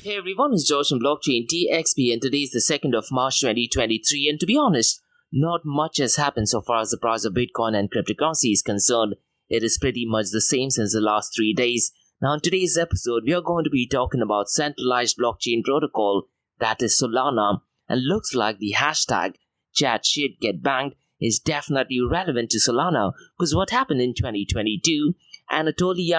Hey everyone, it's George from Blockchain TXP and today is the 2nd of March 2023 and to be honest, not much has happened so far as the price of Bitcoin and cryptocurrency is concerned. It is pretty much the same since the last 3 days. Now in today's episode, we are going to be talking about centralized blockchain protocol that is Solana, and looks like the hashtag #ChatShitGetBanked is definitely relevant to Solana because what happened in 2022, Anatoly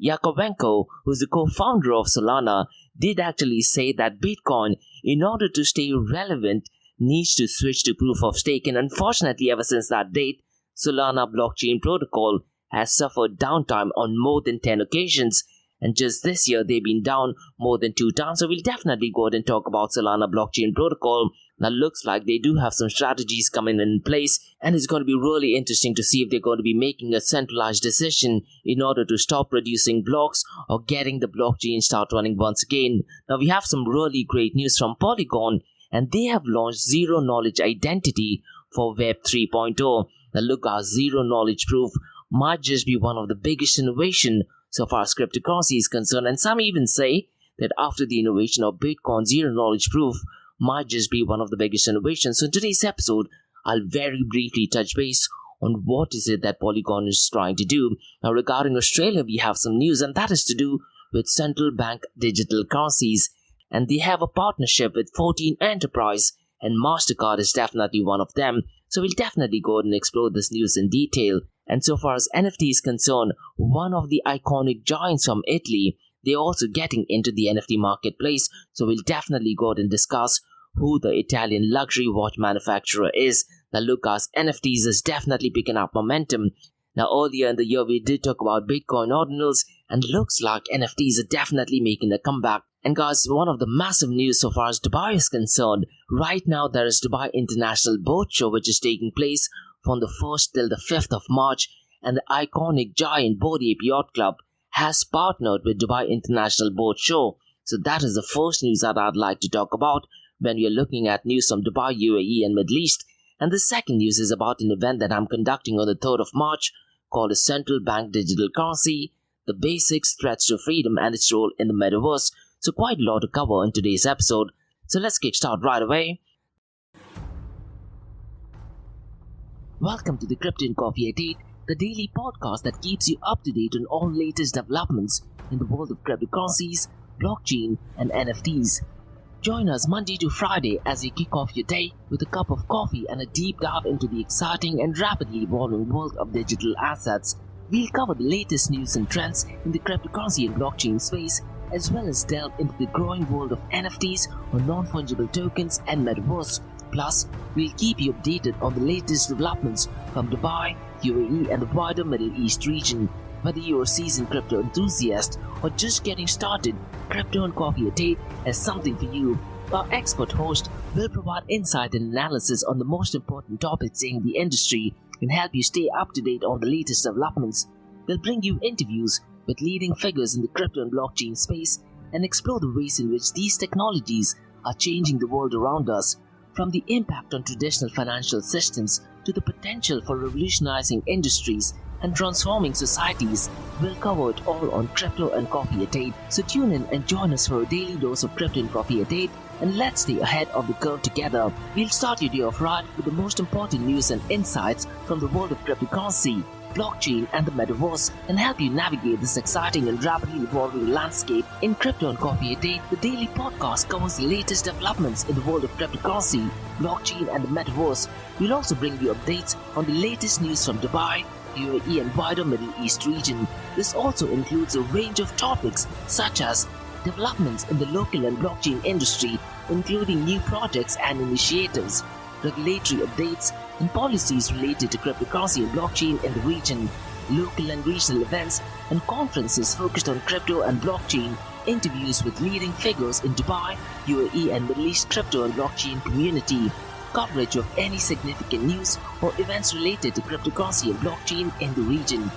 Yakovenko, who's the co-founder of Solana, did actually say that Bitcoin, in order to stay relevant, needs to switch to proof of stake. And unfortunately, ever since that date, Solana blockchain protocol has suffered downtime on more than 10 occasions. And just this year, they've been down more than 2 times. So we'll definitely go ahead and talk about Solana blockchain protocol. Now, looks like they do have some strategies coming in place, and it's going to be really interesting to see if they're going to be making a centralized decision in order to stop producing blocks or getting the blockchain start running once again. Now, we have some really great news from Polygon, and they have launched zero knowledge identity for Web 3.0. Now, look, our zero knowledge proof might just be one of the biggest innovation so far as cryptocurrency is concerned, and some even say that after the innovation of Bitcoin, zero knowledge proof might just be one of the biggest innovations. So in today's episode, I'll very briefly touch base on what is it that Polygon is trying to do. Now regarding Australia, we have some news, and that is to do with central bank digital currencies, and they have a partnership with 14 Enterprise, and Mastercard is definitely one of them. So we'll definitely go ahead and explore this news in detail. And so far as NFT is concerned, one of the iconic giants from Italy, they're also getting into the NFT marketplace. So we'll definitely go ahead and discuss who the Italian luxury watch manufacturer is. Now look, guys, NFTs is definitely picking up momentum. Now earlier in the year, we did talk about Bitcoin ordinals, and looks like NFTs are definitely making a comeback. And guys, one of the massive news so far as Dubai is concerned, right now there is Dubai International Boat Show which is taking place from the 1st till the 5th of March, and the iconic giant Bored Ape Yacht Club has partnered with Dubai International Boat Show. So that is the first news that I'd like to talk about when we are looking at news from Dubai, UAE and Middle East. And the second news is about an event that I'm conducting on the 3rd of March called a Central Bank Digital Currency, the Basics, Threats to Freedom and its role in the Metaverse. So quite a lot to cover in today's episode. So let's kickstart right away. Welcome to the Crypto and Coffee at 8, the daily podcast that keeps you up to date on all latest developments in the world of cryptocurrencies, blockchain, and NFTs. Join us Monday to Friday as you kick off your day with a cup of coffee and a deep dive into the exciting and rapidly evolving world of digital assets. We'll cover the latest news and trends in the cryptocurrency and blockchain space, as well as delve into the growing world of NFTs or non-fungible tokens and Metaverse. Plus, we'll keep you updated on the latest developments from Dubai, UAE and the wider Middle East region. Whether you're a seasoned crypto enthusiast or just getting started, Crypto and Coffee at 8 has something for you. Our expert host will provide insight and analysis on the most important topics in the industry and help you stay up to date on the latest developments. We'll bring you interviews with leading figures in the crypto and blockchain space and explore the ways in which these technologies are changing the world around us. From the impact on traditional financial systems to the potential for revolutionizing industries and transforming societies, we'll cover it all on Crypto and Coffee at 8. So tune in and join us for a daily dose of Crypto and Coffee at 8, and let's stay ahead of the curve together. We'll start your day off right with the most important news and insights from the world of cryptocurrency, blockchain and the Metaverse, and help you navigate this exciting and rapidly evolving landscape. In Crypto and Coffee at 8, the daily podcast covers the latest developments in the world of cryptocurrency, blockchain and the Metaverse. We'll also bring you updates on the latest news from Dubai, UAE and wider Middle East region. This also includes a range of topics such as developments in the local and blockchain industry, including new projects and initiatives, regulatory updates, and policies related to cryptocurrency and blockchain in the region, local and regional events and conferences focused on crypto and blockchain, interviews with leading figures in Dubai, UAE and Middle East crypto and blockchain community, coverage of any significant news or events related to cryptocurrency and blockchain in the region.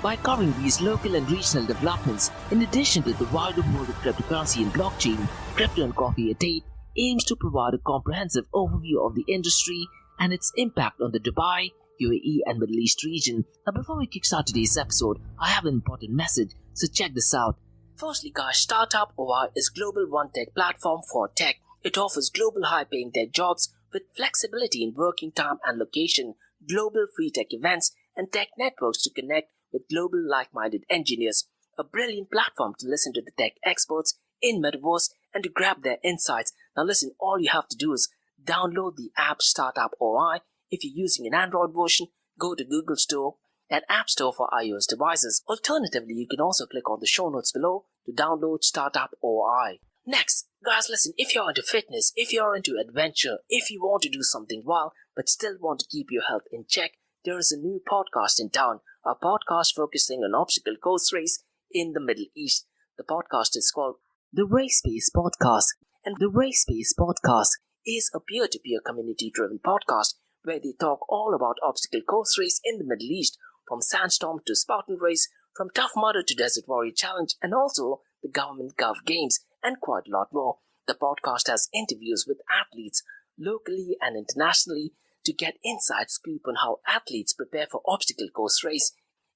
By covering these local and regional developments, in addition to the wider world of cryptocurrency and blockchain, Crypto and Coffee at 8 aims to provide a comprehensive overview of the industry and its impact on the Dubai, UAE and Middle East region. Now before we kickstart today's episode, I have an important message, so check this out. Firstly, guys, Startup OI is global one-tech platform for tech. It offers global high-paying tech jobs with flexibility in working time and location, global free tech events, and tech networks to connect with global like-minded engineers. A brilliant platform to listen to the tech experts in Metaverse and to grab their insights. Now listen, all you have to do is download the app Startup OI. If you're using an Android version, go to Google Store and App Store for iOS devices. Alternatively, you can also click on the show notes below to download Startup OI. Next, guys, listen, if you're into fitness, if you're into adventure, if you want to do something wild but still want to keep your health in check, there is a new podcast in town, a podcast focusing on obstacle course race in the Middle East. The podcast is called The Race Space Podcast, and The Race Space Podcast is a peer-to-peer community-driven podcast where they talk all about obstacle course race in the Middle East, from Sandstorm to Spartan Race, from Tough Mudder to Desert Warrior Challenge, and also the Government Gov Games, and quite a lot more. The podcast has interviews with athletes locally and internationally to get inside scoop on how athletes prepare for obstacle course race.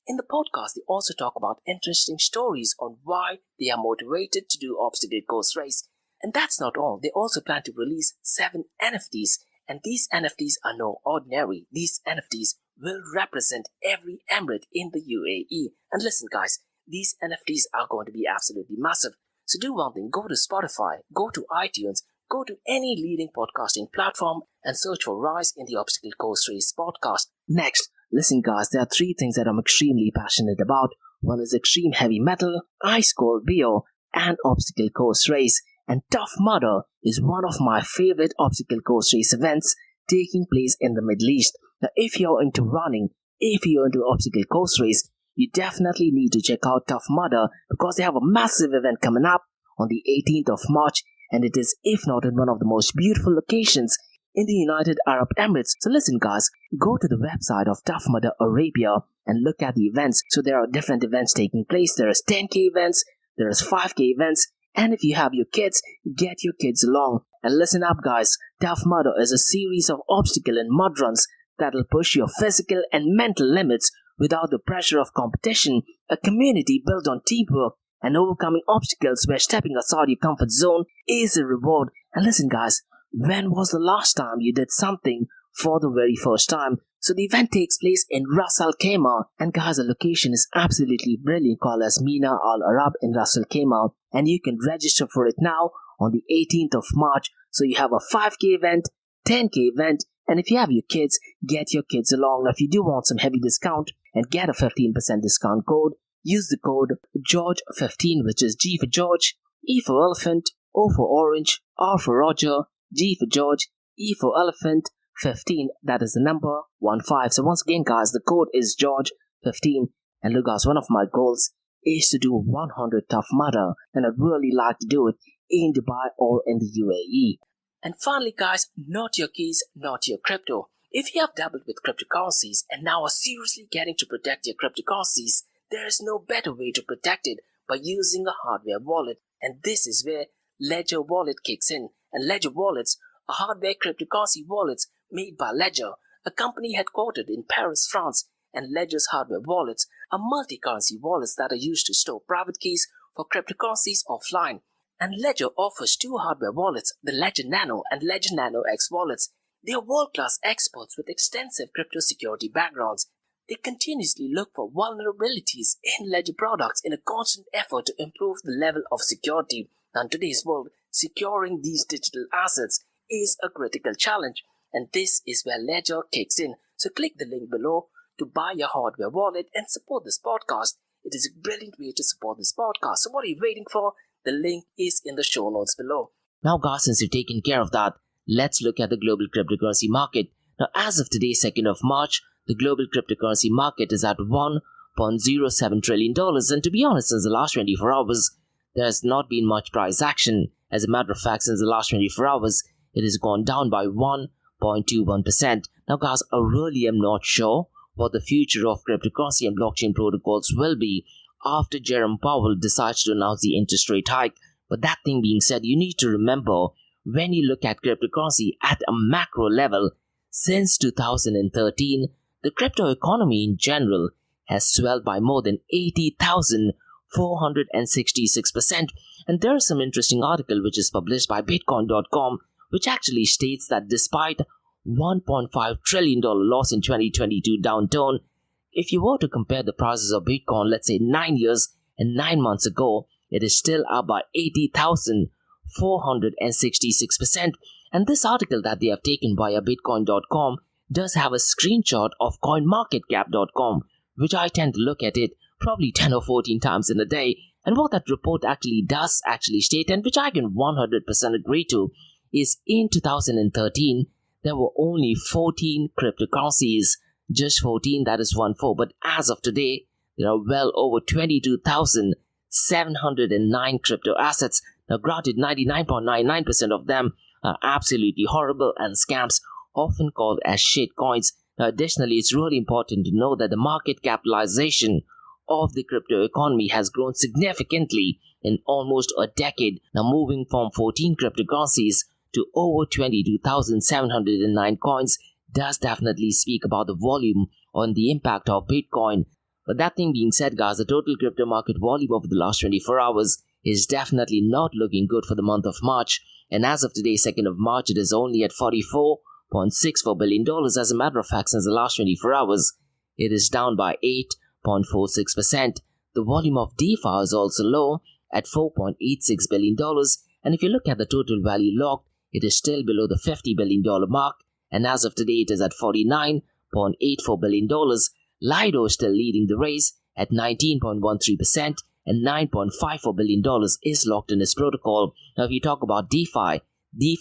In the podcast, they also talk about interesting stories on why they are motivated to do obstacle course race. And that's not all. They also plan to release 7 NFTs, and these NFTs are no ordinary. These NFTs will represent every emirate in the UAE. And listen, guys, these NFTs are going to be absolutely massive. So do one thing, go to Spotify, go to iTunes, go to any leading podcasting platform and search for Rise in the Obstacle Course Race podcast. Next, listen guys, there are 3 things that I'm extremely passionate about. One is extreme heavy metal, ice cold beer, and obstacle course race. And Tough Mudder is one of my favorite obstacle course race events taking place in the Middle East. Now, if you're into running, if you're into obstacle course race, you definitely need to check out Tough Mudder because they have a massive event coming up on the 18th of March, and it is, if not in one of the most beautiful locations in the United Arab Emirates. So listen guys, go to the website of Tough Mudder Arabia and look at the events. So there are different events taking place. There is 10k events, there is 5k events, and if you have your kids, get your kids along. And listen up guys, Tough Mudder is a series of obstacle and mud runs that'll push your physical and mental limits without the pressure of competition, a community built on teamwork and overcoming obstacles where stepping outside your comfort zone is a reward. And listen guys, when was the last time you did something for the very first time? So the event takes place in Ras Al Khaimah, and guys, the location is absolutely brilliant, called as Mina Al Arab in Ras Al Khaimah, and you can register for it now on the 18th of March. So you have a 5k event, 10k event, and if you have your kids, get your kids along. Now if you do want some heavy discount and get a 15% discount code, use the code George15, which is G for George, E for Elephant, O for Orange, R for Roger, G for George, E for Elephant, 15. That is the number 15. So once again guys, the code is George15. And look guys, one of my goals is to do 100 Tough Mudder, and I'd really like to do it in Dubai or in the UAE. And finally guys, not your keys, not your crypto. If you have dabbled with cryptocurrencies and now are seriously getting to protect your cryptocurrencies, there is no better way to protect it by using a hardware wallet. And this is where Ledger Wallet kicks in. And Ledger Wallets are hardware cryptocurrency wallets made by Ledger, a company headquartered in Paris, France. And Ledger's hardware wallets are multi-currency wallets that are used to store private keys for cryptocurrencies offline. And Ledger offers 2 hardware wallets, the Ledger Nano and Ledger Nano X wallets. They are world-class experts with extensive crypto security backgrounds. They continuously look for vulnerabilities in Ledger products in a constant effort to improve the level of security. Now, in today's world, securing these digital assets is a critical challenge, and this is where Ledger kicks in. So click the link below to buy your hardware wallet and support this podcast. It is a brilliant way to support this podcast. So what are you waiting for? The link is in the show notes below. Now guys, since you've taken care of that, let's look at the global cryptocurrency market. Now as of today, 2nd of March, the global cryptocurrency market is at $1.07 trillion, and to be honest, since the last 24 hours, there has not been much price action. As a matter of fact, since the last 24 hours, it has gone down by 1.21%. Now guys, I really am not sure what the future of cryptocurrency and blockchain protocols will be after Jerome Powell decides to announce the interest rate hike. But that thing being said, you need to remember, when you look at cryptocurrency at a macro level, since 2013, the crypto economy in general has swelled by more than 80,000 466%. And there is some interesting article which is published by Bitcoin.com, which actually states that despite $1.5 trillion loss in 2022 downturn, if you were to compare the prices of Bitcoin, let's say 9 years and 9 months ago, it is still up by 80,466%. And this article that they have taken via Bitcoin.com does have a screenshot of CoinMarketCap.com, which I tend to look at it probably 10 or 14 times in a day. And what that report actually does state, and which I can 100% agree to, is in 2013, there were only 14 cryptocurrencies. Just 14, that is 1-4. But as of today, there are well over 22,709 crypto assets. Now, granted, 99.99% of them are absolutely horrible and scams, often called as shit coins. Now, additionally, it's really important to know that the market capitalization of the crypto economy has grown significantly in almost a decade. Now, moving from 14 cryptocurrencies to over 22,709 coins does definitely speak about the volume on the impact of Bitcoin. But that thing being said, guys, the total crypto market volume over the last 24 hours is definitely not looking good for the month of March. And as of today, 2nd of March, it is only at $44.64 billion. As a matter of fact, since the last 24 hours, it is down by 8.46%. The volume of DeFi is also low at $4.86 billion. And if you look at the total value locked, it is still below the $50 billion mark. And as of today, it is at $49.84 billion. Lido is still leading the race at 19.13%, and $9.54 billion is locked in its protocol. Now, if you talk about DeFi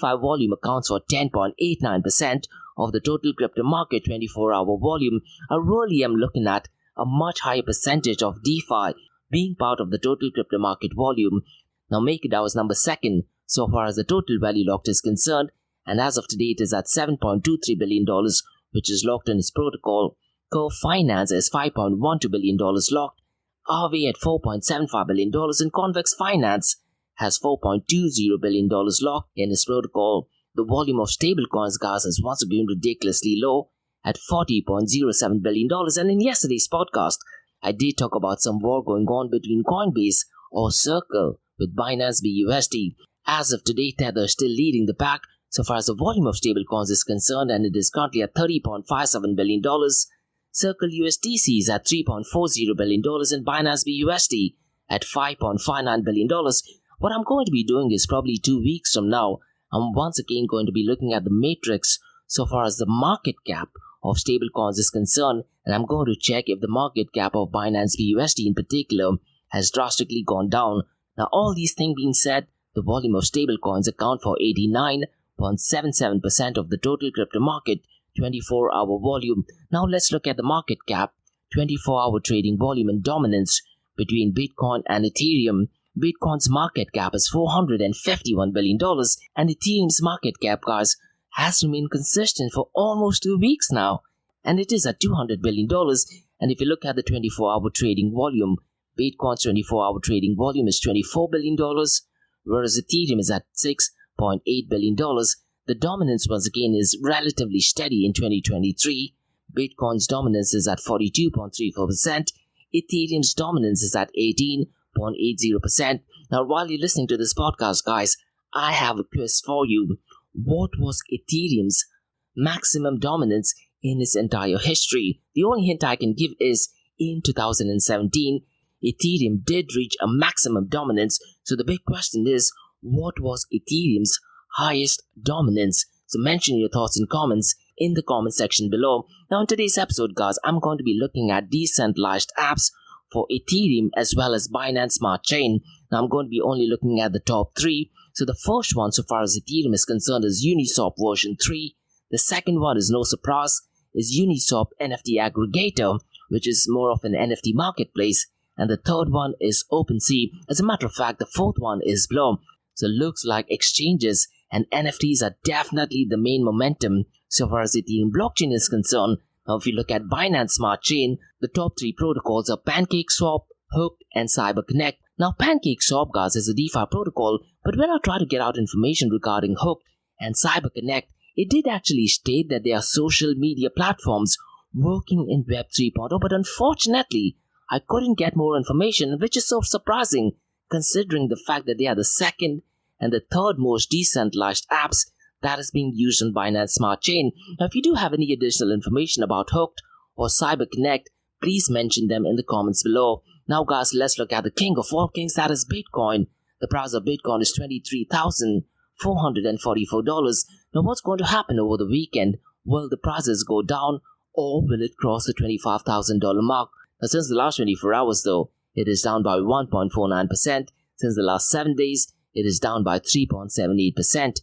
volume accounts for 10.89% of the total crypto market 24-hour volume. I really am looking at a much higher percentage of DeFi being part of the total crypto market volume. Now, MakerDAO is number 2nd so far as the total value locked is concerned, and as of today, it is at $7.23 billion, which is locked in its protocol. Curve Finance is $5.12 billion locked, Aave at $4.75 billion, and Convex Finance has $4.20 billion locked in its protocol. The volume of stablecoins, guys, is once again ridiculously low at $40.07 billion. And in yesterday's podcast, I did talk about some war going on between Coinbase or Circle with Binance BUSD. As of today, Tether is still leading the pack so far as the volume of stablecoins is concerned, and it is currently at $30.57 billion. Circle USDC is at $3.40 billion and Binance BUSD at $5.59 billion. What I'm going to be doing is probably 2 weeks from now, I'm once again going to be looking at the matrix so far as the market cap of stablecoins is concerned, and I'm going to check if the market cap of Binance BUSD in particular has drastically gone down. Now, all these things being said, the volume of stablecoins account for 89.77% of the total crypto market 24-hour volume. Now let's look at the market cap, 24-hour trading volume and dominance between Bitcoin and Ethereum. Bitcoin's market cap is $451 billion, and Ethereum's market cap, guys, has remained consistent for almost 2 weeks now, and it is at $200 billion. And if you look at the 24-hour trading volume, Bitcoin's 24-hour trading volume is $24 billion, whereas Ethereum is at $6.8 billion. The dominance, once again, is relatively steady in 2023. Bitcoin's dominance is at 42.34%. Ethereum's dominance is at 18.80%. Now, while you're listening to this podcast, guys, I have a quiz for you. What was Ethereum's maximum dominance in its entire history? The only hint I can give is in 2017, Ethereum did reach a maximum dominance. So the big question is, what was Ethereum's highest dominance? So mention your thoughts and comments in the comment section below. Now, in today's episode, guys, I'm going to be looking at decentralized apps for Ethereum as well as Binance Smart Chain. Now, I'm going to be only looking at the top 3. So the first one, so far as Ethereum is concerned, is Uniswap version 3. The second one is no surprise, is Uniswap NFT Aggregator, which is more of an NFT marketplace. And the third one is OpenSea. As a matter of fact, the fourth one is Blow. So it looks like exchanges and NFTs are definitely the main momentum so far as Ethereum blockchain is concerned. Now, if you look at Binance Smart Chain, the top 3 protocols are PancakeSwap, Hooked, and CyberConnect. Now, PancakeSwap, guys, is a DeFi protocol, but when I try to get out information regarding Hooked and CyberConnect, it did actually state that they are social media platforms working in Web 3.0, but unfortunately, I couldn't get more information, which is so surprising considering the fact that they are the second and the third most decentralized apps that is being used on Binance Smart Chain. Now, if you do have any additional information about Hooked or CyberConnect, please mention them in the comments below. Now guys, let's look at the king of all kings, that is Bitcoin. The price of Bitcoin is $23,444. Now what's going to happen over the weekend? Will the prices go down or will it cross the $25,000 mark? Now since the last 24 hours though, it is down by 1.49%. Since the last 7 days, it is down by 3.78%.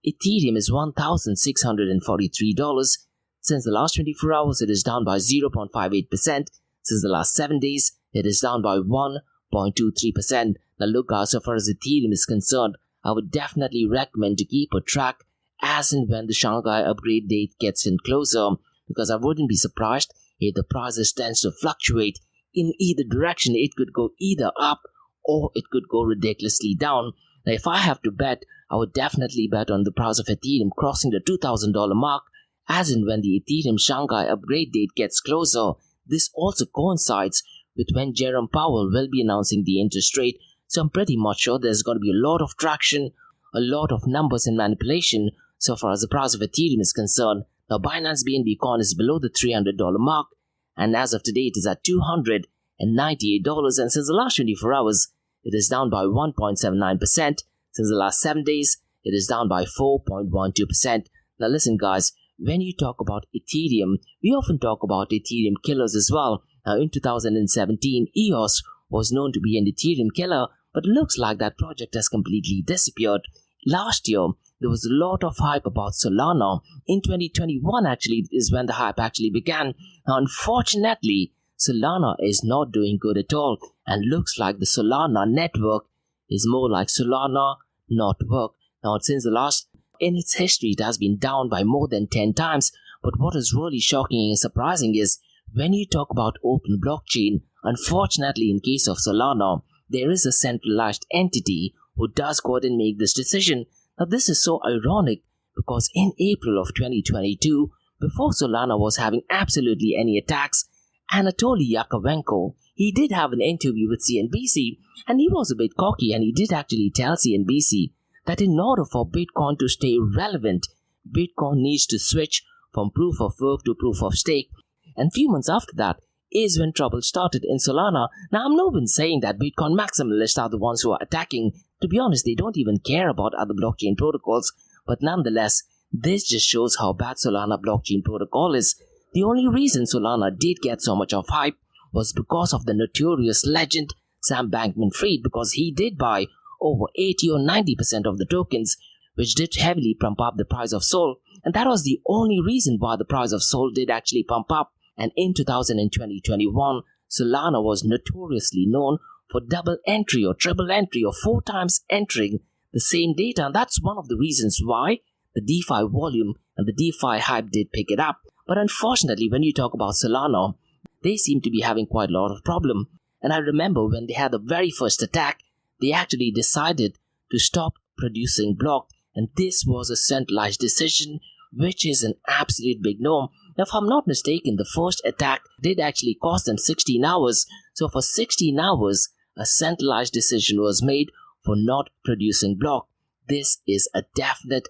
Ethereum is $1,643. Since the last 24 hours, it is down by 0.58%. Since the last 7 days, it is down by 1.23%. Now look guys, so far as Ethereum is concerned, I would definitely recommend to keep a track as and when the Shanghai upgrade date gets in closer, because I wouldn't be surprised if the prices tends to fluctuate in either direction. It could go either up or it could go ridiculously down. Now if I have to bet, I would definitely bet on the price of Ethereum crossing the $2,000 mark as and when the Ethereum Shanghai upgrade date gets closer. This also coincides with when Jerome Powell will be announcing the interest rate, so I'm pretty much sure there's going to be a lot of traction, a lot of numbers and manipulation so far as the price of Ethereum is concerned. Now Binance BNB coin is below the $300 mark, and as of today it is at $298, and since the last 24 hours it is down by 1.79%. Since the last 7 days it is down by 4.12%. Now listen guys, when you talk about Ethereum, we often talk about Ethereum killers as well. Now in 2017, EOS was known to be an Ethereum killer, but it looks like that project has completely disappeared. Last year, there was a lot of hype about Solana. In 2021 actually is when the hype actually began. Now unfortunately, Solana is not doing good at all, and looks like the Solana network is more like Solana NOTwork. Now since the last in its history, it has been down by more than 10 times. But what is really shocking and surprising is when you talk about open blockchain, unfortunately in case of Solana, there is a centralized entity who does go ahead and make this decision. Now this is so ironic because in April of 2022, before Solana was having absolutely any attacks, Anatoly Yakovenko, he did have an interview with CNBC, and he was a bit cocky, and he did actually tell CNBC that in order for Bitcoin to stay relevant, Bitcoin needs to switch from proof of work to proof of stake. And few months after that is when trouble started in Solana. Now I'm not been saying that Bitcoin maximalists are the ones who are attacking. To be honest, they don't even care about other blockchain protocols. But nonetheless, this just shows how bad Solana blockchain protocol is. The only reason Solana did get so much of hype was because of the notorious legend Sam Bankman-Fried, because he did buy over 80 or 90% of the tokens, which did heavily pump up the price of Sol. And that was the only reason why the price of Sol did actually pump up. And in 2021, Solana was notoriously known for double entry or triple entry or 4 times entering the same data. And that's one of the reasons why the DeFi volume and the DeFi hype did pick it up. But unfortunately, when you talk about Solana, they seem to be having quite a lot of problem. And I remember when they had the very first attack, they actually decided to stop producing block, and this was a centralized decision, which is an absolute big no. Now, if I'm not mistaken, the first attack did actually cost them 16 hours. So for 16 hours, a centralized decision was made for not producing block. This is a definite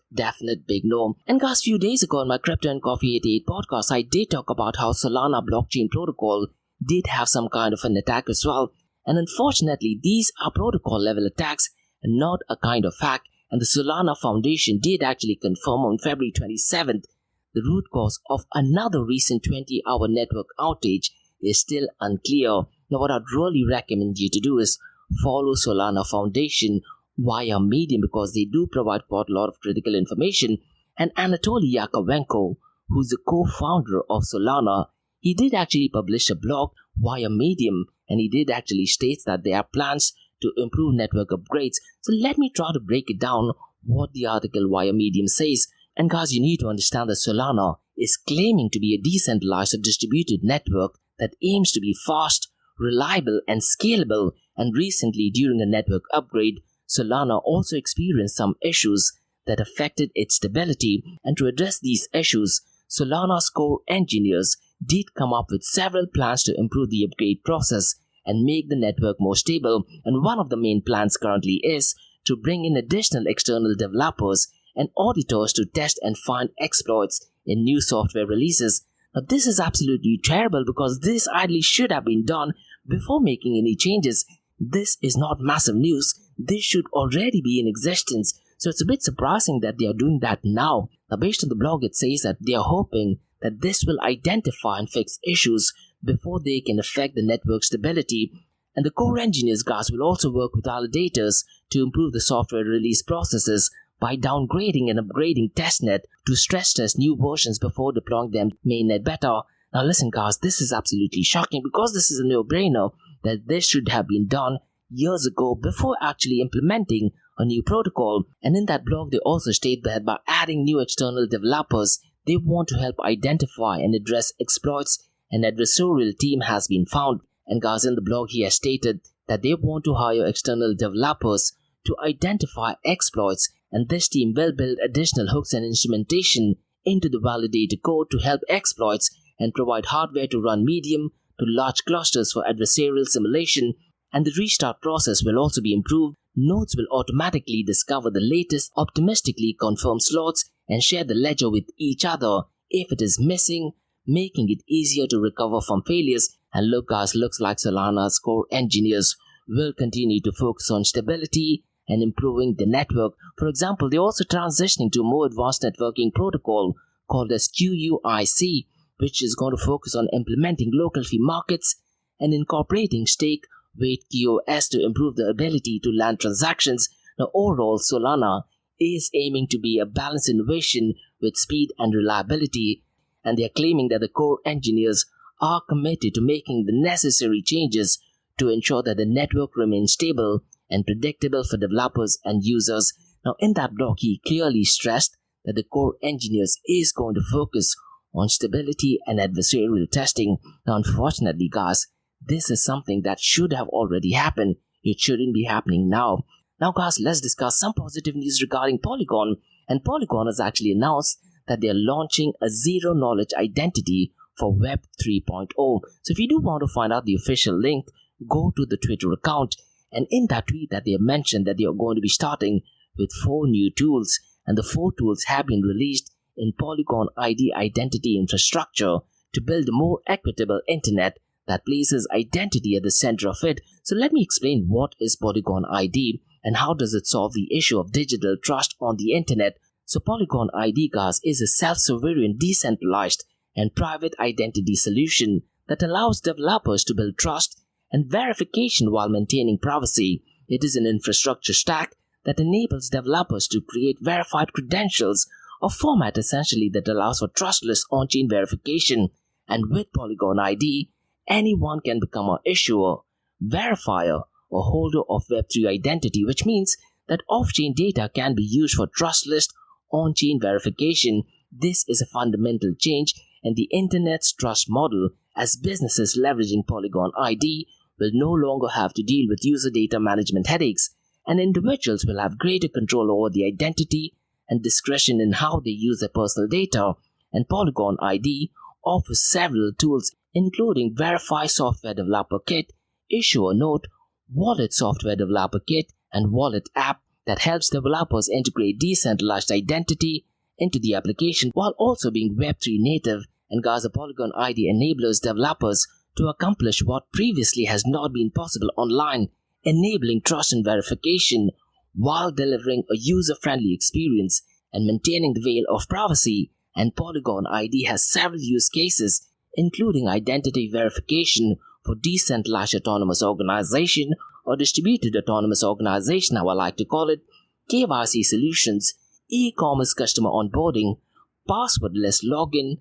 big no. And guys, few days ago on my Crypto and Coffee 88 podcast, I did talk about how Solana blockchain protocol did have some kind of an attack as well. And unfortunately, these are protocol level attacks and not a kind of hack. And the Solana Foundation did actually confirm on February 27th the root cause of another recent 20-hour network outage is still unclear. Now, what I'd really recommend you to do is follow Solana Foundation via Medium, because they do provide quite a lot of critical information. And Anatoly Yakovenko, who's the co-founder of Solana, he did actually publish a blog via Medium, and he did actually state that there are plans to improve network upgrades. So let me try to break it down what the article via Medium says. And guys, you need to understand that Solana is claiming to be a decentralized or distributed network that aims to be fast, reliable and scalable. And recently, during a network upgrade, Solana also experienced some issues that affected its stability. And to address these issues, Solana's core engineers, did come up with several plans to improve the upgrade process and make the network more stable, and one of the main plans currently is to bring in additional external developers and auditors to test and find exploits in new software releases. Now, this is absolutely terrible because this ideally should have been done before making any changes. This is not massive news. This should already be in existence. So it's a bit surprising that they are doing that now. Now, based on the blog, it says that they are hoping that this will identify and fix issues before they can affect the network stability. And the core engineers guys will also work with validators to improve the software release processes by downgrading and upgrading testnet to stress test new versions before deploying them mainnet beta. Now listen guys, this is absolutely shocking because this is a no-brainer that this should have been done years ago before actually implementing a new protocol. And in that blog they also state that by adding new external developers, they want to help identify and address exploits. An adversarial team has been found, and guys, in the blog he has stated that they want to hire external developers to identify exploits, and this team will build additional hooks and instrumentation into the validator code to help exploits and provide hardware to run medium to large clusters for adversarial simulation. And the restart process will also be improved. Nodes will automatically discover the latest optimistically confirmed slots and share the ledger with each other if it is missing, making it easier to recover from failures. And look guys, looks like Solana's core engineers will continue to focus on stability and improving the network. For example, they're also transitioning to a more advanced networking protocol called as QUIC, which is going to focus on implementing local fee markets and incorporating stake weight QoS to improve the ability to land transactions. Now overall, Solana is aiming to be a balanced innovation with speed and reliability, and they are claiming that the core engineers are committed to making the necessary changes to ensure that the network remains stable and predictable for developers and users. Now in that blog, he clearly stressed that the core engineers is going to focus on stability and adversarial testing. Now unfortunately guys, this is something that should have already happened. It shouldn't be happening now. Now guys, let's discuss some positive news regarding Polygon. And Polygon has actually announced that they are launching a zero-knowledge identity for Web 3.0. So if you do want to find out the official link, go to the Twitter account. And in that tweet that they have mentioned that they are going to be starting with 4 new tools. And the 4 tools have been released in Polygon ID identity infrastructure to build a more equitable internet that places identity at the center of it. So let me explain what is Polygon ID and how does it solve the issue of digital trust on the internet. So Polygon ID, guys, is a self-sovereign, decentralized and private identity solution that allows developers to build trust and verification while maintaining privacy. It is an infrastructure stack that enables developers to create verified credentials, a format essentially that allows for trustless on-chain verification. And with Polygon ID, anyone can become an issuer, verifier, or holder of Web3 identity, which means that off-chain data can be used for trustless on-chain verification. This is a fundamental change in the internet's trust model, as businesses leveraging Polygon ID will no longer have to deal with user data management headaches, and individuals will have greater control over the identity and discretion in how they use their personal data. And Polygon ID offers several tools including Verify Software Developer Kit, Issuer Note, Wallet Software Developer Kit, and Wallet App that helps developers integrate decentralized identity into the application while also being Web3 native. And guys, the Polygon ID enables developers to accomplish what previously has not been possible online, enabling trust and verification while delivering a user-friendly experience and maintaining the veil of privacy. And Polygon ID has several use cases, including identity verification for decentralized autonomous organization or distributed autonomous organization, how I like to call it, KYC solutions, e-commerce customer onboarding, passwordless login,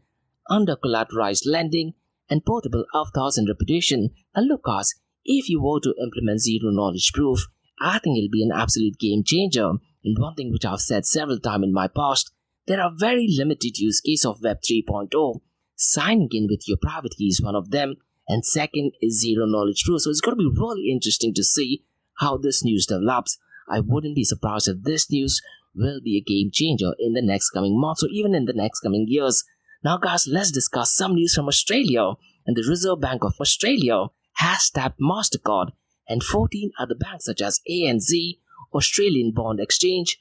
under-collateralized lending, and portable avatars and reputation. And look guys, if you were to implement zero-knowledge proof, I think it'll be an absolute game changer. And one thing which I've said several times in my past, there are very limited use cases of Web 3.0. Signing in with your private key is one of them, and second is zero-knowledge proof. So it's going to be really interesting to see how this news develops. I wouldn't be surprised if this news will be a game changer in the next coming months or even in the next coming years. Now guys, let's discuss some news from Australia. And the Reserve Bank of Australia has tapped Mastercard and 14 other banks such as ANZ, Australian Bond Exchange,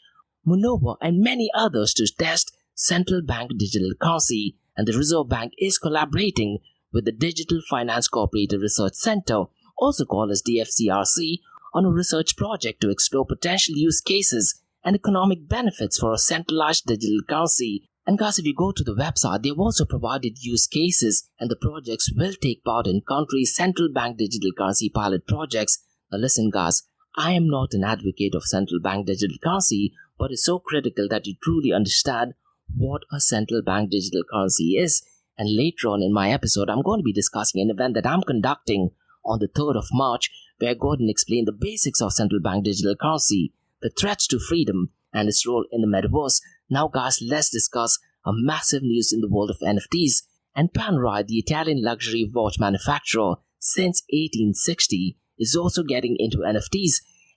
Monoova and many others to test central bank digital currency. And the Reserve Bank is collaborating with the Digital Finance Cooperative Research Centre, also called as DFCRC, on a research project to explore potential use cases and economic benefits for a centralized digital currency. And guys, if you go to the website, they've also provided use cases and the projects will take part in countries' central bank digital currency pilot projects. Now listen guys, I am not an advocate of central bank digital currency, but it's so critical that you truly understand what a central bank digital currency is. And later on in my episode, I'm going to be discussing an event that I'm conducting on the 3rd of March, where I go ahead and explain the basics of central bank digital currency, the threats to freedom, and its role in the metaverse. Now guys, let's discuss a massive news in the world of NFTs. And Panerai, the Italian luxury watch manufacturer since 1860, is also getting into NFTs.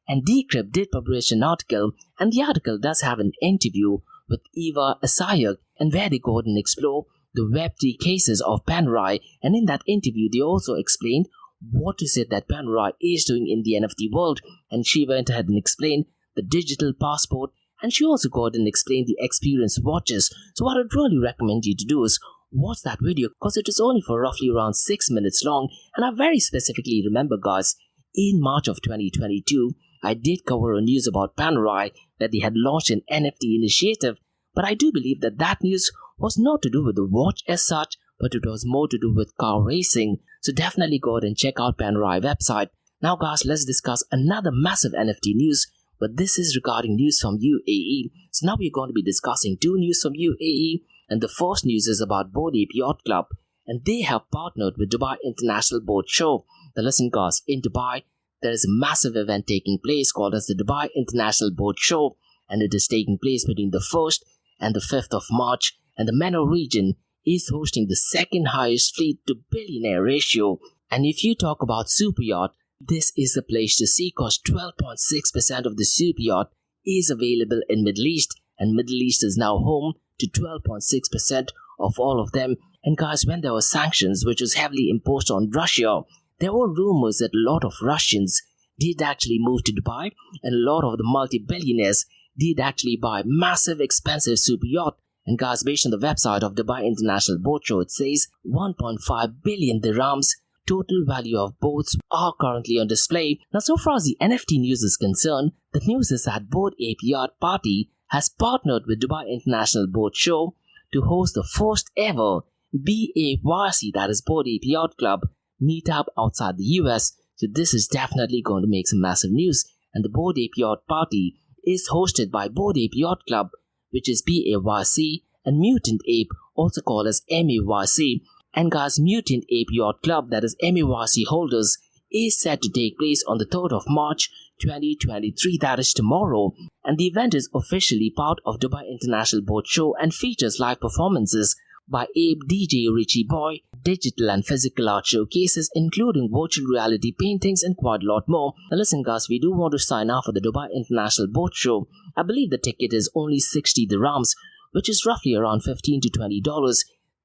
And Decrypt did publish an article, and the article does have an interview with Eva Asayag, and where they go ahead and explore the Web3 cases of Panerai. And in that interview, they also explained what is it that Panerai is doing in the NFT world. And she went ahead and explained the digital passport, and she also got and explained the experience watches. So what I'd really recommend you to do is watch that video, because it is only for roughly around 6 minutes long. And I very specifically remember guys, in March of 2022, I did cover a news about Panerai that they had launched an NFT initiative, but I do believe that that news was not to do with the watch as such, but it was more to do with car racing. So definitely go ahead and check out Panerai website. Now guys, let's discuss another massive NFT news, but this is regarding news from UAE. So now we're going to be discussing 2 news from UAE, and the first news is about Bored Ape Yacht Club, and they have partnered with Dubai International Boat Show. Now listen guys, in Dubai, there is a massive event taking place called as the Dubai International Boat Show, and it is taking place between the 1st and the 5th of March, and the MENA region is hosting the second highest fleet to billionaire ratio. And if you talk about super yacht, this is the place to see, because 12.6% of the super yacht is available in Middle East, and Middle East is now home to 12.6% of all of them. And guys, when there were sanctions which was heavily imposed on Russia, there were rumors that a lot of Russians did actually move to Dubai, and a lot of the multi-billionaires did actually buy massive expensive super yacht. And guys, based on the website of Dubai International Boat Show, it says 1.5 billion dirhams total value of boats are currently on display. Now, so far as the NFT news is concerned, the news is that Bored Ape Yacht Party has partnered with Dubai International Boat Show to host the first ever BAYC, that is Bored Ape Yacht Club, meetup outside the US. So this is definitely going to make some massive news. And the Bored Ape Yacht Party is hosted by Bored Ape Yacht Club, which is BAYC, and Mutant Ape, also called as MAYC. And guys, Mutant Ape Yacht Club, that is MAYC holders, is set to take place on the 3rd of March 2023, that is tomorrow. And the event is officially part of Dubai International Boat Show and features live performances by Ape DJ Richie Boy, digital and physical art showcases including virtual reality paintings and quite a lot more. Now listen guys, we do want to sign up for the Dubai International Boat Show. I believe the ticket is only 60 dirhams, which is roughly around $15 to $20.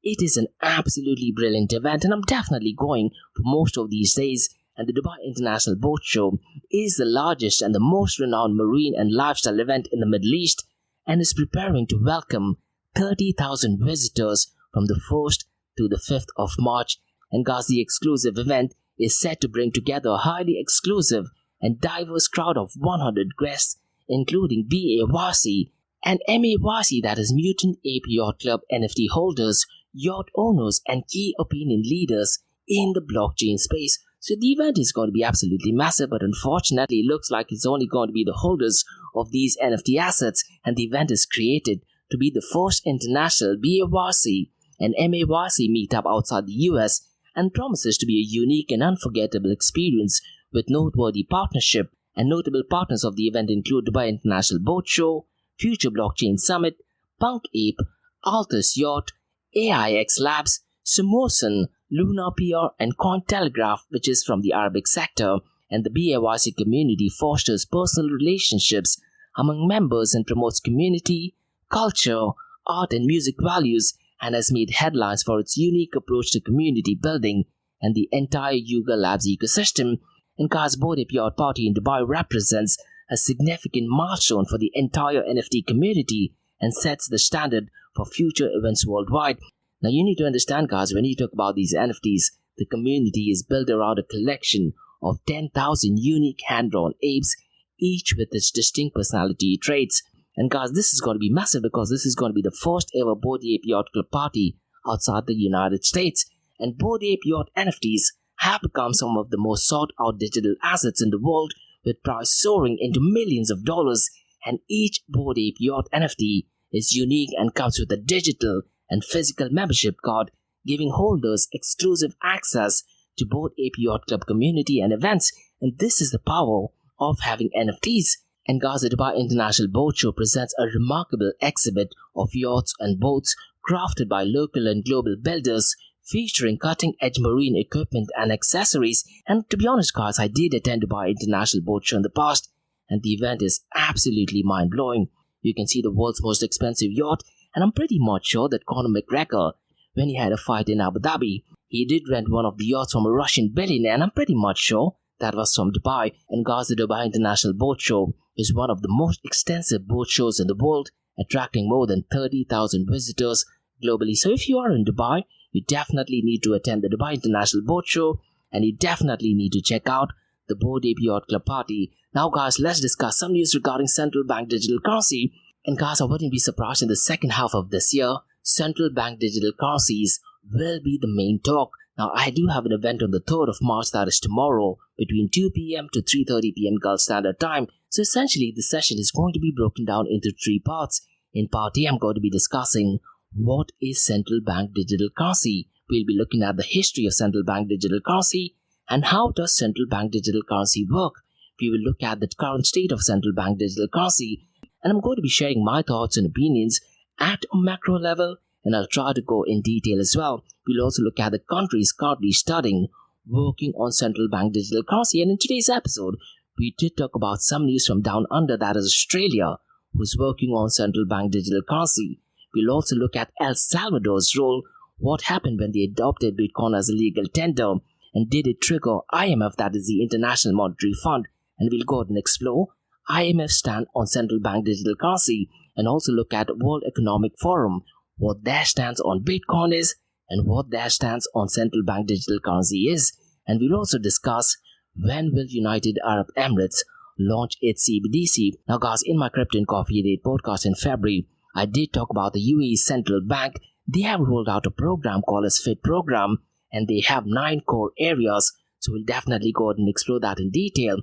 It is an absolutely brilliant event, and I'm definitely going for most of these days. And the Dubai International Boat Show is the largest and the most renowned marine and lifestyle event in the Middle East, and is preparing to welcome 30,000 visitors from the 1st to the 5th of March. And guys, the exclusive event is set to bring together a highly exclusive and diverse crowd of 100 guests, including BAYC and MAYC, that is Mutant Ape Yacht Club NFT holders, yacht owners, and key opinion leaders in the blockchain space. So the event is going to be absolutely massive, but unfortunately it looks like it's only going to be the holders of these NFT assets, and the event is created to be the first international BAYC and MAYC meetup outside the US, and promises to be a unique and unforgettable experience with noteworthy partnership. And notable partners of the event include Dubai International Boat Show, Future Blockchain Summit, Punk Ape, Altus Yacht, AIX Labs, Sumosan, Luna PR, and Cointelegraph, which is from the Arabic sector. And the BAYC community fosters personal relationships among members and promotes community, culture, art, and music values. and has made headlines for its unique approach to community building and the entire Yuga Labs ecosystem. And guys, Bored Ape Yacht Party in Dubai represents a significant milestone for the entire NFT community and sets the standard for future events worldwide. Now you need to understand, guys, when you talk about these NFTs, the community is built around a collection of 10,000 unique hand-drawn apes, each with its distinct personality traits. And guys, this is going to be massive because this is going to be the first ever Bored Ape Yacht Club party outside the United States. And Bored Ape Yacht NFTs have become some of the most sought-out digital assets in the world, with price soaring into millions of dollars. And each Bored Ape Yacht NFT is unique and comes with a digital and physical membership card, giving holders exclusive access to Bored Ape Yacht Club community and events. And this is the power of having NFTs. And guys, the Dubai International Boat Show presents a remarkable exhibit of yachts and boats crafted by local and global builders, featuring cutting-edge marine equipment and accessories. And to be honest, guys, I did attend Dubai International Boat Show in the past, and the event is absolutely mind-blowing. You can see the world's most expensive yacht, and I'm pretty much sure that Conor McGregor, when he had a fight in Abu Dhabi, he did rent one of the yachts from a Russian billionaire, and I'm pretty much sure that was from Dubai. And guys, the Dubai International Boat Show is one of the most extensive boat shows in the world, attracting more than 30,000 visitors globally. So if you are in Dubai, you definitely need to attend the Dubai International Boat Show, and you definitely need to check out the Bored Ape Yacht Club party. Now guys, let's discuss some news regarding central bank digital currency. And guys, I wouldn't be surprised in the second half of this year, central bank digital currencies will be the main talk. Now I do have an event on the 3rd of March, that is tomorrow, between 2 p.m. to 3:30 p.m. Gulf Standard Time. So essentially, the session is going to be broken down into 3 parts. In part A, I'm going to be discussing what is central bank digital currency. We'll be looking at the history of central bank digital currency and how does central bank digital currency work. We will look at the current state of central bank digital currency, and I'm going to be sharing my thoughts and opinions at a macro level, and I'll try to go in detail as well. We'll also look at the countries currently studying, working on central bank digital currency. And in today's episode, we did talk about some news from down under, that is Australia, who's working on central bank digital currency. We'll also look at El Salvador's role, what happened when they adopted Bitcoin as a legal tender, and did it trigger IMF, that is the International Monetary Fund. And we'll go ahead and explore IMF's stand on central bank digital currency, and also look at World Economic Forum, what their stance on Bitcoin is, and what their stance on central bank digital currency is. And we'll also discuss when will United Arab Emirates launch its CBDC. Now guys, in my Crypto and Coffee Date podcast in February, I did talk about the UAE Central Bank. They have rolled out a program called as FIT program, and they have 9 core areas. So we'll definitely go ahead and explore that in detail.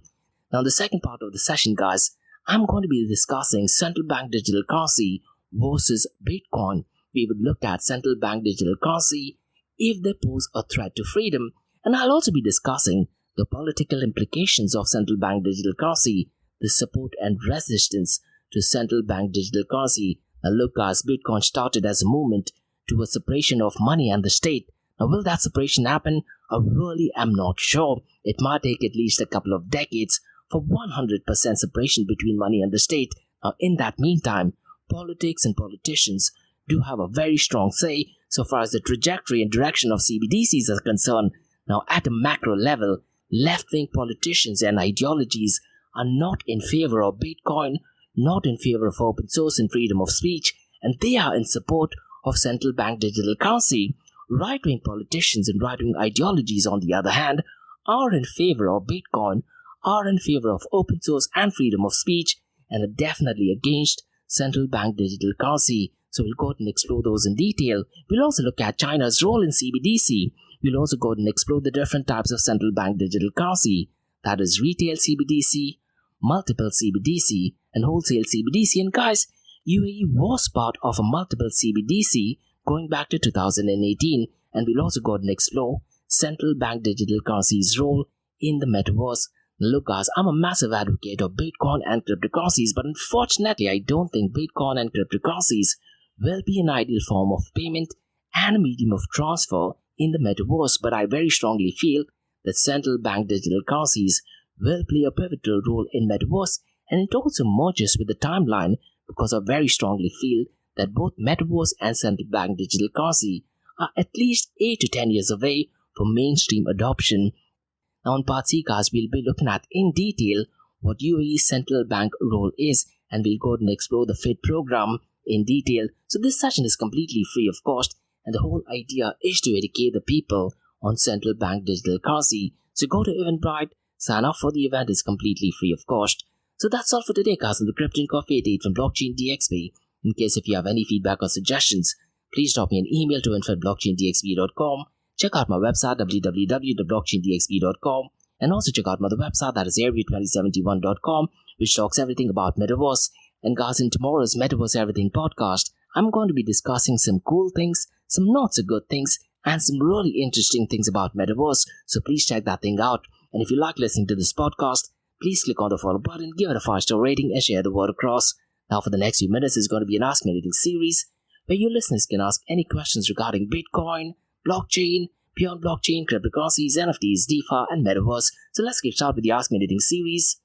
Now in the second part of the session, guys, I'm going to be discussing central bank digital currency versus Bitcoin. We would look at central bank digital currency if they pose a threat to freedom, and I'll also be discussing the political implications of central bank digital currency, the support and resistance to central bank digital currency. Now look guys, Bitcoin started as a movement to a separation of money and the state. Now will that separation happen? I really am not sure. It might take at least a couple of decades for 100% separation between money and the state. Now in that meantime, politics and politicians do have a very strong say so far as the trajectory and direction of CBDCs are concerned. Now at a macro level, left-wing politicians and ideologies are not in favor of Bitcoin, not in favor of open source and freedom of speech, and they are in support of central bank digital currency. Right-wing politicians and right-wing ideologies, on the other hand, are in favor of Bitcoin, are in favor of open source and freedom of speech, and are definitely against central bank digital currency. So we'll go ahead and explore those in detail. We'll also look at China's role in CBDC. We'll also go ahead and explore the different types of central bank digital currency, that is retail CBDC, multiple CBDC, and wholesale CBDC. And guys, UAE was part of a multiple CBDC going back to 2018, and we'll also go ahead and explore central bank digital currency's role in the metaverse. Look guys, I'm a massive advocate of Bitcoin and cryptocurrencies, but unfortunately I don't think Bitcoin and cryptocurrencies will be an ideal form of payment and a medium of transfer in the metaverse, but I very strongly feel that central bank digital currencies will play a pivotal role in metaverse, and it also merges with the timeline because I very strongly feel that both Metaverse and central bank digital currency are at least 8 to 10 years away from mainstream adoption. Now on part C, guys, we'll be looking at in detail what UAE's central bank role is, and we'll go ahead and explore the FID program in detail. So this session is completely free of cost, and the whole idea is to educate the people on central bank digital currency. So go to Eventbrite, sign up for the event, it's completely free of cost. So that's all for today, guys, on the Crypto Coffee 88 from Blockchain DXB. In case if you have any feedback or suggestions, please drop me an email to info@blockchaindxb.com. Check out my website www.blockchaindxb.com, and also check out my other website, that is area2071.com, which talks everything about Metaverse. And guys, in tomorrow's Metaverse Everything podcast, I'm going to be discussing some cool things, some not so good things, and some really interesting things about Metaverse. So please check that thing out. And if you like listening to this podcast, please click on the follow button, give it a 5-star rating, and share the word across. Now for the next few minutes is going to be an Ask Me Anything series, where your listeners can ask any questions regarding Bitcoin, blockchain, beyond blockchain, cryptocurrencies, NFTs, DeFi, and Metaverse. So let's get started with the Ask Me Anything series.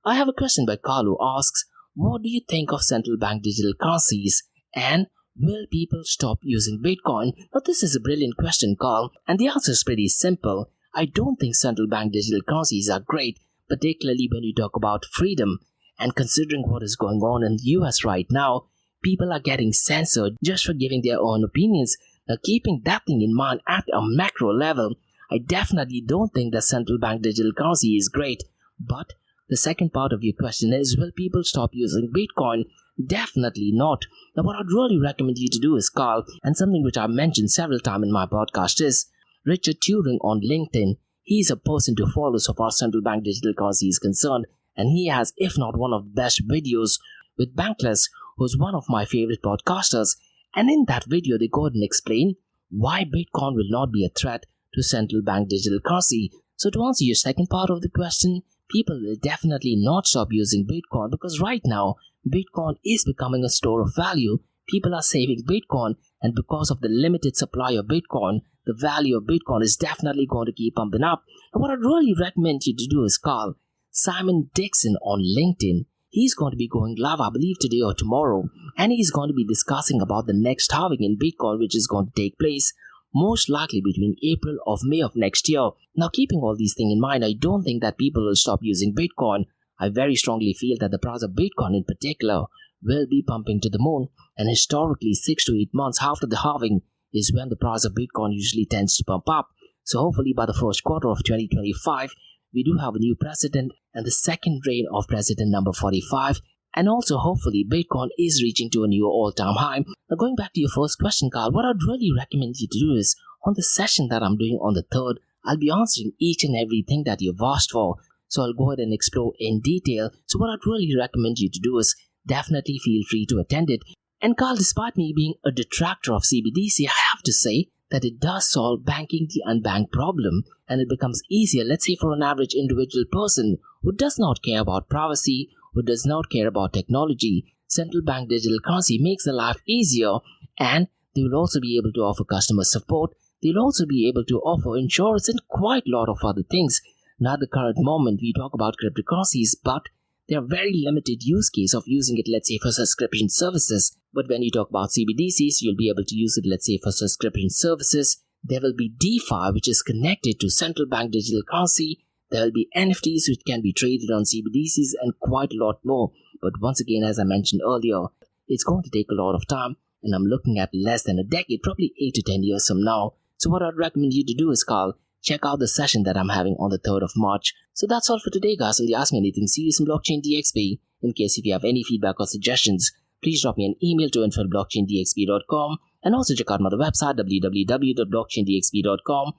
I have a question by Carl who asks, what do you think of central bank digital currencies, and will people stop using Bitcoin? Now this is a brilliant question, Carl, and the answer is pretty simple. I don't think central bank digital currencies are great, particularly when you talk about freedom. And considering what is going on in the US right now, people are getting censored just for giving their own opinions. Now keeping that thing in mind at a macro level, I definitely don't think that central bank digital currency is great. But the second part of your question is, will people stop using Bitcoin? Definitely not. Now what I'd really recommend you to do is, Carl, and something which I've mentioned several times in my podcast, is Richard Turing on LinkedIn. He's a person to follow so far central bank digital currency is concerned, and he has, if not one of the best videos, with Bankless, who's one of my favorite podcasters. And in that video, they go ahead and explain why Bitcoin will not be a threat to central bank digital currency. So to answer your second part of the question, people will definitely not stop using Bitcoin, because right now, Bitcoin is becoming a store of value. People are saving Bitcoin, and because of the limited supply of Bitcoin, the value of Bitcoin is definitely going to keep pumping up. And what I'd really recommend you to do is call Simon Dixon on LinkedIn. He's going to be going live, I believe, today or tomorrow, and he's going to be discussing about the next halving in Bitcoin, which is going to take place most likely between April or May of next year. Now, keeping all these things in mind, I don't think that people will stop using Bitcoin. I very strongly feel that the price of Bitcoin in particular will be pumping to the moon, and historically 6 to 8 months after the halving is when the price of Bitcoin usually tends to pump up. So hopefully by the first quarter of 2025, we do have a new president and the second reign of president number 45. And also, hopefully, Bitcoin is reaching to a new all-time high. Now, going back to your first question, Carl, what I'd really recommend you to do is, on the session that I'm doing on the 3rd, I'll be answering each and everything that you've asked for. So I'll go ahead and explore in detail. So what I'd really recommend you to do is, definitely feel free to attend it. And Carl, despite me being a detractor of CBDC, I have to say that it does solve banking the unbanked problem, and it becomes easier, let's say, for an average individual person who does not care about privacy, who does not care about technology. Central bank digital currency makes their life easier, and they will also be able to offer customer support. They'll also be able to offer insurance and quite a lot of other things. Now at the current moment, we talk about cryptocurrencies, but there are very limited use case of using it, let's say, for subscription services. But when you talk about CBDCs, you'll be able to use it, let's say, for subscription services. There will be DeFi, which is connected to central bank digital currency. There will be NFTs, which can be traded on CBDCs, and quite a lot more. But once again, as I mentioned earlier, it's going to take a lot of time, and I'm looking at less than a decade, probably 8 to 10 years from now. So what I'd recommend you to do is, Carl, check out the session that I'm having on the 3rd of March. So that's all for today, guys, on the Ask Me Anything series on Blockchain DXB. In case if you have any feedback or suggestions, please drop me an email to info@blockchaindxb.com, and also check out my other website, www.blockchaindxb.com,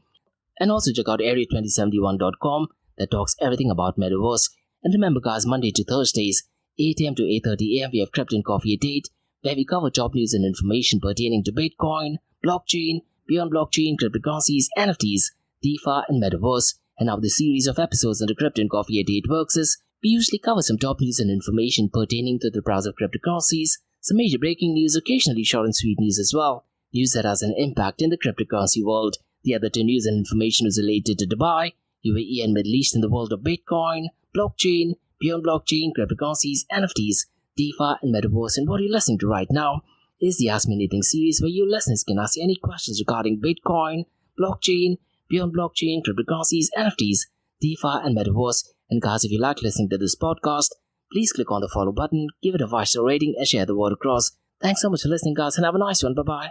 and also check out area2071.com that talks everything about Metaverse. And remember, guys, Monday to Thursdays, 8 a.m. to 8:30 a.m. we have Crypto Coffee at 8, where we cover top news and information pertaining to Bitcoin, blockchain, beyond blockchain, cryptocurrencies, NFTs, DeFi, and Metaverse. And how the series of episodes on the Crypto Coffee at 8 works is, we usually cover some top news and information pertaining to the price of cryptocurrencies, some major breaking news, occasionally short and sweet news as well. news that has an impact in the cryptocurrency world. The other 2 news and information is related to Dubai, UAE and Middle East in the world of Bitcoin, blockchain, beyond blockchain, cryptocurrencies, NFTs, DeFi and Metaverse. And what you're listening to right now is the Ask Me Anything series, where you listeners can ask any questions regarding Bitcoin, blockchain, beyond blockchain, cryptocurrencies, NFTs, DeFi and Metaverse. And guys, if you like listening to this podcast, please click on the follow button, give it a 5-star rating and share the word across. Thanks so much for listening, guys, and have a nice one. Bye-bye.